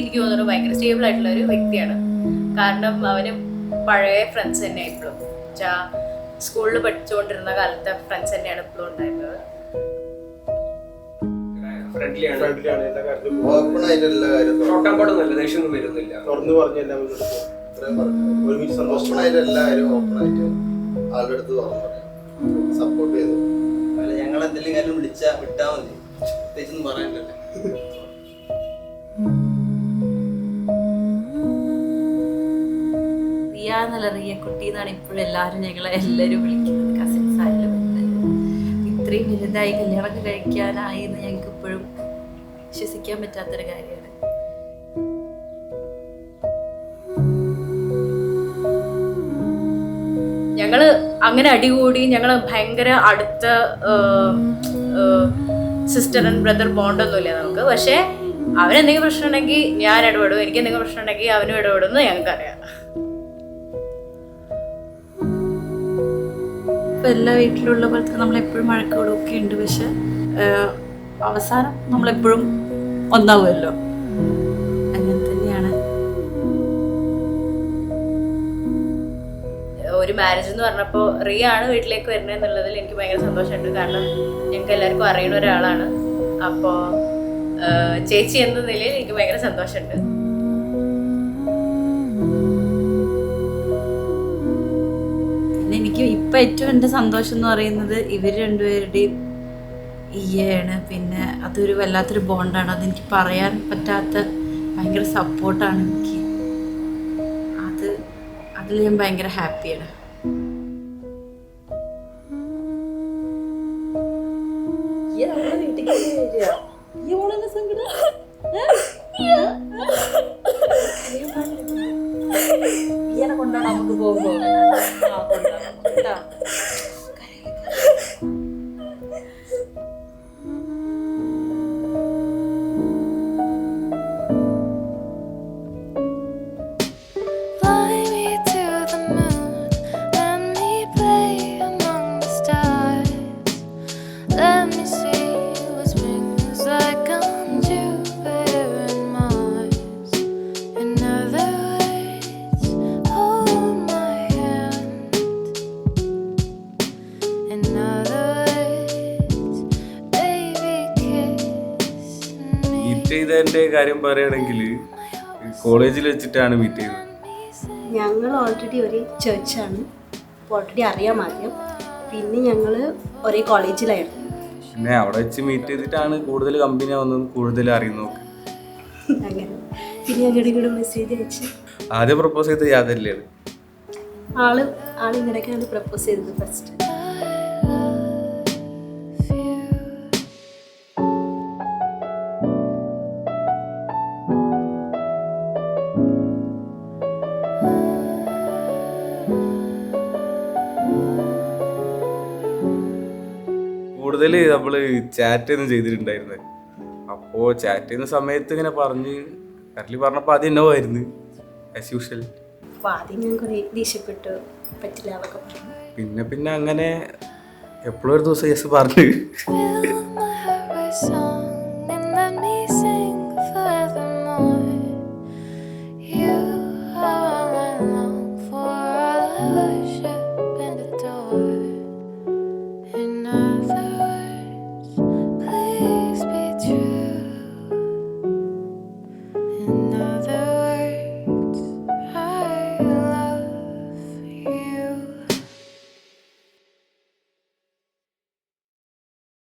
എനിക്ക് തോന്നുന്നു ഭയങ്കര സ്റ്റേബിൾ ആയിട്ടുള്ള ഒരു വ്യക്തിയാണ്. കാരണം അവന് പഴയ ഫ്രണ്ട്സ് തന്നെ ഇപ്പോഴും സ്കൂളിൽ പഠിച്ചുകൊണ്ടിരുന്ന കാലത്തെ ഫ്രണ്ട്സ് തന്നെയാണ് ഇപ്പോഴും ഉണ്ടായിരുന്നത്. സപ്പോർട്ട് ചെയ്തു. ഞങ്ങൾ എന്തെങ്കിലും കാര്യം വിളിച്ചാ വിട്ടാ മതി, പ്രത്യേകിച്ചൊന്നും പറയാനില്ലല്ലോ. റിയ എന്നല്ല, റിയ കുട്ടി എന്നാണ് ഇപ്പോഴും ഞങ്ങളെ എല്ലാവരും വിളിക്കുന്നത്. കസിൻസ് ആയാലും ഇത്രയും വലുതായി കല്യാണമൊക്കെ കഴിക്കാനായി എന്ന് ഞങ്ങൾക്ക് ഇപ്പോഴും വിശ്വസിക്കാൻ പറ്റാത്തൊരു കാര്യമാണ്. ഞങ്ങള് അങ്ങനെ അടികൂടി ഞങ്ങൾ ഭയങ്കര അടുത്ത സിസ്റ്റർ ആൻഡ് ബ്രദർ ബോണ്ടൊന്നുമില്ല നമുക്ക്. പക്ഷെ അവനെന്തെങ്കിലും പ്രശ്നം ഉണ്ടെങ്കിൽ ഞാൻ ഇടപെടും, എനിക്ക് എന്തെങ്കിലും പ്രശ്നം ഉണ്ടെങ്കിൽ അവനും ഇടപെടുമെന്ന് ഞങ്ങൾക്കറിയാം. ഇപ്പം എല്ലാ വീട്ടിലുള്ള പോലത്തെ നമ്മളെപ്പോഴും മഴക്കോടൊക്കെ ഉണ്ട്, പക്ഷെ അവസാനം നമ്മളെപ്പോഴും ഒന്നാവുമല്ലോ. അങ്ങനെ തന്നെയാണ്. ഒരു മാരേജ് എന്ന് പറഞ്ഞപ്പോൾ റിയ ആണ് വീട്ടിലേക്ക് വരുന്നത് എന്നുള്ളതിൽ എനിക്ക് ഭയങ്കര സന്തോഷമുണ്ട്. കാരണം ഞങ്ങൾക്ക് എല്ലാവർക്കും അറിയുന്ന ഒരാളാണ്. അപ്പോൾ ചേച്ചി എന്ന നിലയിൽ എനിക്ക് ഭയങ്കര സന്തോഷമുണ്ട്. പിന്നെ എനിക്ക് ഇപ്പം ഏറ്റവും എൻ്റെ സന്തോഷം എന്ന് പറയുന്നത് ഇവർ രണ്ടുപേരുടെയും ഈയാണ്. പിന്നെ അതൊരു വല്ലാത്തൊരു ബോണ്ടാണ്. അതെനിക്ക് പറയാൻ പറ്റാത്ത ഭയങ്കര സപ്പോർട്ടാണ് എനിക്ക്. അതിൽ ഞാൻ ഭയങ്കര ഹാപ്പിയാണ്. കൊണ്ടാണ് നമുക്ക് പോകുമ്പോ ചെയ്തതിൻ്റെ കാര്യം പറയുകയാണെങ്കിൽ കോളേജിൽ വെച്ചിട്ടാണ് മീറ്റ് ചെയ്തത്. ഞങ്ങൾ ഓൾറെഡി ഒരേ ചേർച്ചാണ്, ഓൾറെഡി അറിയാം ആദ്യം. പിന്നെ ഞങ്ങൾ ഒരേ കോളേജിലായിരുന്നു. പിന്നെ അവിടെ വെച്ച് മീറ്റ് ചെയ്തിട്ടാണ് കൂടുതൽ കമ്പനി വന്നത്, കൂടുതൽ അറിയുന്നു. അങ്ങനെ പിന്നെ ഞങ്ങളുടെ കൂടെ മെസ്സേജ് അയച്ച് ആദ്യം പ്രപ്പോസ് ചെയ്തത് യാതല്ലേ? ആള് ഇങ്ങനെയൊക്കെയാണ് പ്രപ്പോസ് ചെയ്തത് ഫസ്റ്റ്. കൂടുതൽ നമ്മൾ ചാറ്റ് ഒന്നും ചെയ്തിട്ടുണ്ടായിരുന്നത്. അപ്പോൾ ചാറ്റ് ചെയ്യുന്ന സമയത്ത് ഇങ്ങനെ പറഞ്ഞപ്പോൾ ആദ്യം എന്നോ ആയിരുന്നു ആസ് യൂഷ്വൽ. അപ്പോൾ ആദ്യം ഞാൻ കുറേ ദേഷ്യപ്പെട്ടു, പറ്റില്ല എന്നൊക്കെ പറഞ്ഞു. പിന്നെ അങ്ങനെ എപ്പോഴും ഒരു ദിവസം യെസ് പറഞ്ഞു.